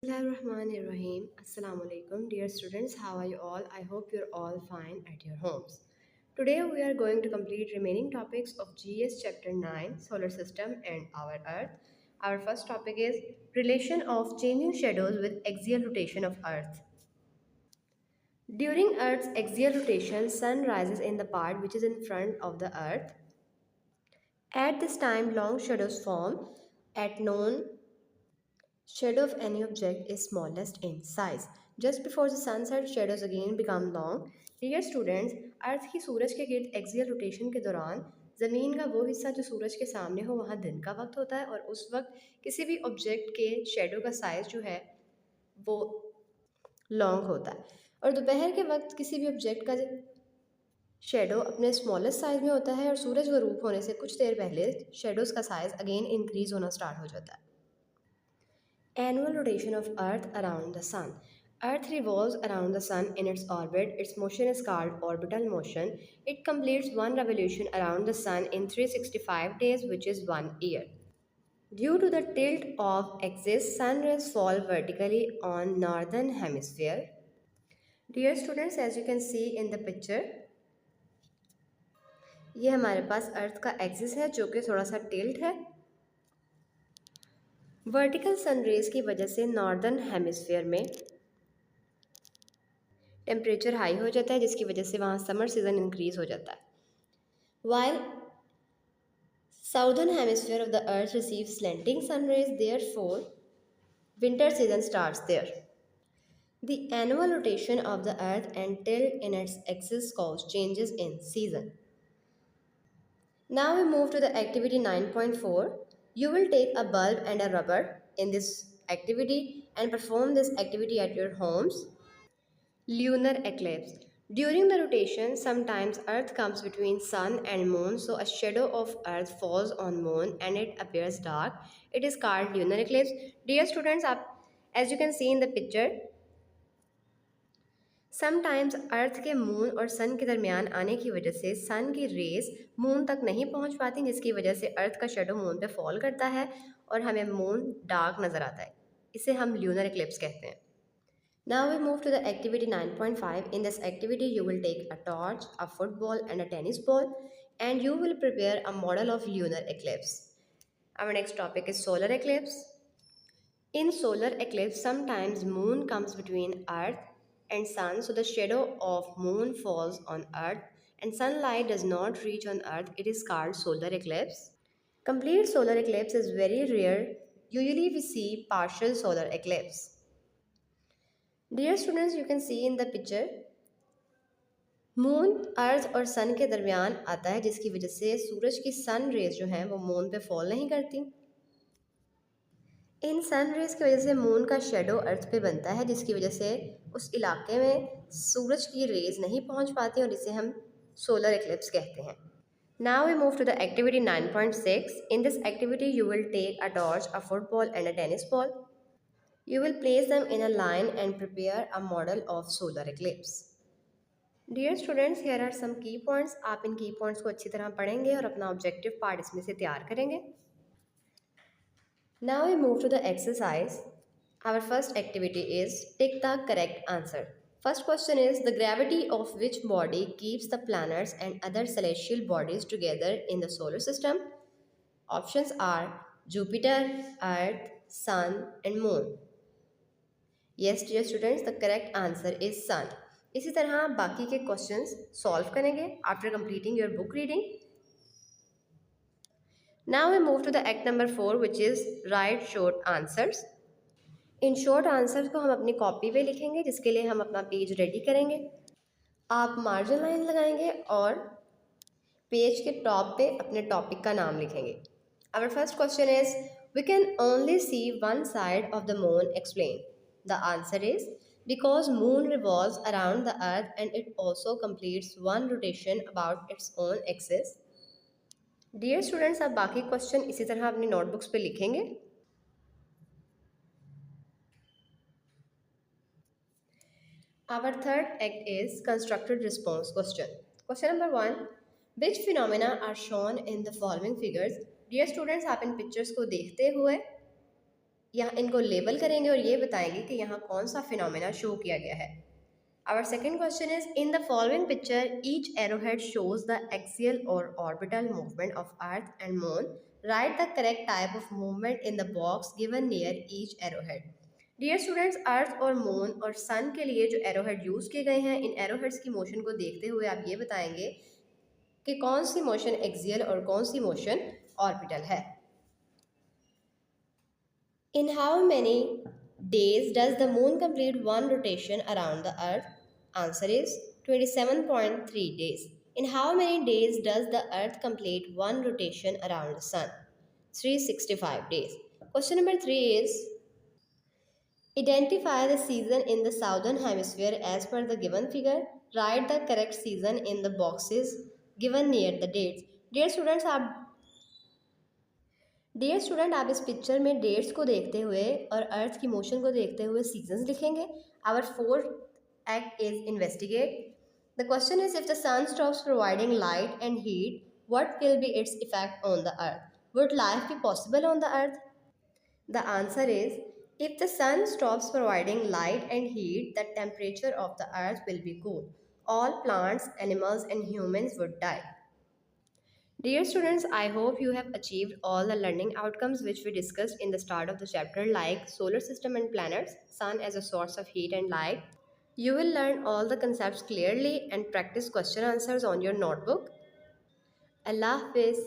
Bismillahirrahmanirrahim. Assalamu alaikum. Dear students, how are you all? I hope you're all fine at your homes. Today we are going to complete remaining topics of GS chapter 9, Solar System and our Earth. Our first topic is relation of changing shadows with axial rotation of Earth. During Earth's axial rotation, sun rises in the part which is in front of the Earth. At this time, long shadows form at noon shadow of any object is smallest in size. Just before the sunset, shadows again become long. Dear students, अर्थ की सूरज के गिर्द axial rotation के दौरान ज़मीन का वो हिस्सा जो सूरज के सामने हो वहाँ दिन का वक्त होता है और उस वक्त किसी भी ऑब्जेक्ट के शेडो का साइज जो है वो लॉन्ग होता है और दोपहर के वक्त किसी भी ऑब्जेक्ट का शेडो अपने स्मॉलेस्ट साइज में होता है और सूरज गरूब होने से कुछ देर पहले शेडोज़ का साइज अगेन इंक्रीज होना स्टार्ट हो जाता है. Annual rotation of Earth around the Sun. Earth revolves around the Sun in its orbit. Its motion is called orbital motion. It completes one revolution around the Sun in 365 days, which is 1 year. Due to the tilt of axis, sun rays fall vertically on northern hemisphere. Dear students, as you can see in the picture, ये हमारे पास अर्थ का axis है जो कि थोड़ा सा tilt है. Vertical sun rays की वजह से नॉर्दर्न हेमिस्फीयर में टेम्परेचर हाई हो जाता है जिसकी वजह से वहाँ समर सीजन इंक्रीज हो जाता है. While southern hemisphere of the earth receive slanting sun rays, therefore winter season starts there. The annual rotation of the earth and tilt in its axis cause changes in season. Now we move to the activity 9.4. You will take a bulb and a rubber in this activity and perform this activity at your homes. Lunar eclipse. During the rotation, sometimes Earth comes between Sun and Moon, so a shadow of Earth falls on Moon and it appears dark. It is called lunar eclipse. Dear students, as you can see in the picture, sometimes earth के moon और सन के दरमियान आने की वजह से सन की raise moon तक नहीं पहुंच पाती जिसकी वजह से अर्थ का शेडो मून पे फॉल करता है और हमें मून डार्क नज़र आता है. इसे हम ल्यूनर इक्लिप्स कहते हैं. Now we move to the activity 9.5. In this activity, you will take a torch, a football and a tennis ball and you will prepare a model of lunar eclipse. Our next topic is solar eclipse. In solar eclipse, sometimes moon comes between earth and sun, so the shadow of moon falls on earth and sunlight does not reach on earth. It is called solar eclipse. Complete solar eclipse is very rare. Usually we see partial solar eclipse. Dear students, you can see in the picture, moon earth और सन के दरमियान आता है जिसकी वजह से सूरज की sun rays जो हैं वो मून पे फॉल नहीं करती. इन सन रेज की वजह से मून का शेडो अर्थ पे बनता है जिसकी वजह से उस इलाके में सूरज की रेज नहीं पहुंच पाती और इसे हम सोलर एक्लिप्स कहते हैं. Now we move to the activity 9.6. In this activity, you will take a torch, a football and a tennis ball. You will place them in a line and prepare a model of solar eclipse. Dear students, here are some key points. आप इन key points को अच्छी तरह पढ़ेंगे और अपना objective part इसमें से तैयार करेंगे. Now we move to the exercise. Our first activity is tick the correct answer. First question is the gravity of which body keeps the planets and other celestial bodies together in the solar system? Options are Jupiter, Earth, Sun and Moon. Yes, dear students, the correct answer is Sun. इसी तरह आप बाकी के questions solve करेंगे after completing your book reading. Now we move to the act number 4, which is write short answers. In short answers को हम अपनी copy पे लिखेंगे जिसके लिए हम अपना पेज रेडी करेंगे. आप मार्जिन लाइन लगाएंगे और पेज के टॉप पे अपने टॉपिक का नाम लिखेंगे. Our first question is, we can only see one side of the moon. Explain. The answer is because moon revolves around the earth and it also completes one rotation about its own axis. Dear students, आप बाकी question इसी तरह अपनी notebooks पे लिखेंगे. Our third act is constructed response question. Question number 1. Which phenomena are shown in the following figures? Dear students, आप इन pictures को देखते हुए यहाँ इनको लेबल करेंगे और ये बताएंगे कि यहाँ कौन सा फिनोमेना शो किया गया है। Our second question is, in the following picture, each arrowhead shows the axial or orbital movement of Earth and Moon. Write the correct type of movement in the box given near each arrowhead. Dear students, अर्थ और moon और सन के लिए जो arrowhead use किए गए हैं, इन arrowheads की motion को देखते हुए आप ये बताएंगे कि कौन सी मोशन एक्सियल और कौन सी मोशन ऑर्बिटल है। In how many days does the moon complete one rotation around the earth? Answer is 27.3 days. In how many days does the earth complete one rotation around the sun? 365 days. Question number 3 is, identify the season in the southern hemisphere as per the given figure. Write the correct season in the boxes given near the dates. Dear students, आप इस picture में dates को देखते हुए और अर्थ की motion को देखते हुए सीजन्स लिखेंगे। Our fourth act is investigate. The question is, if the sun stops providing light and heat, what will be its effect on the earth? Would life be possible on the earth? The answer is, if the sun stops providing light and heat, the temperature of the earth will be cool. All plants, animals and humans would die. Dear students, I hope you have achieved all the learning outcomes which we discussed in the start of the chapter, like solar system and planets, sun as a source of heat and light. You will learn all the concepts clearly and practice question answers on your notebook. Allah Hafiz.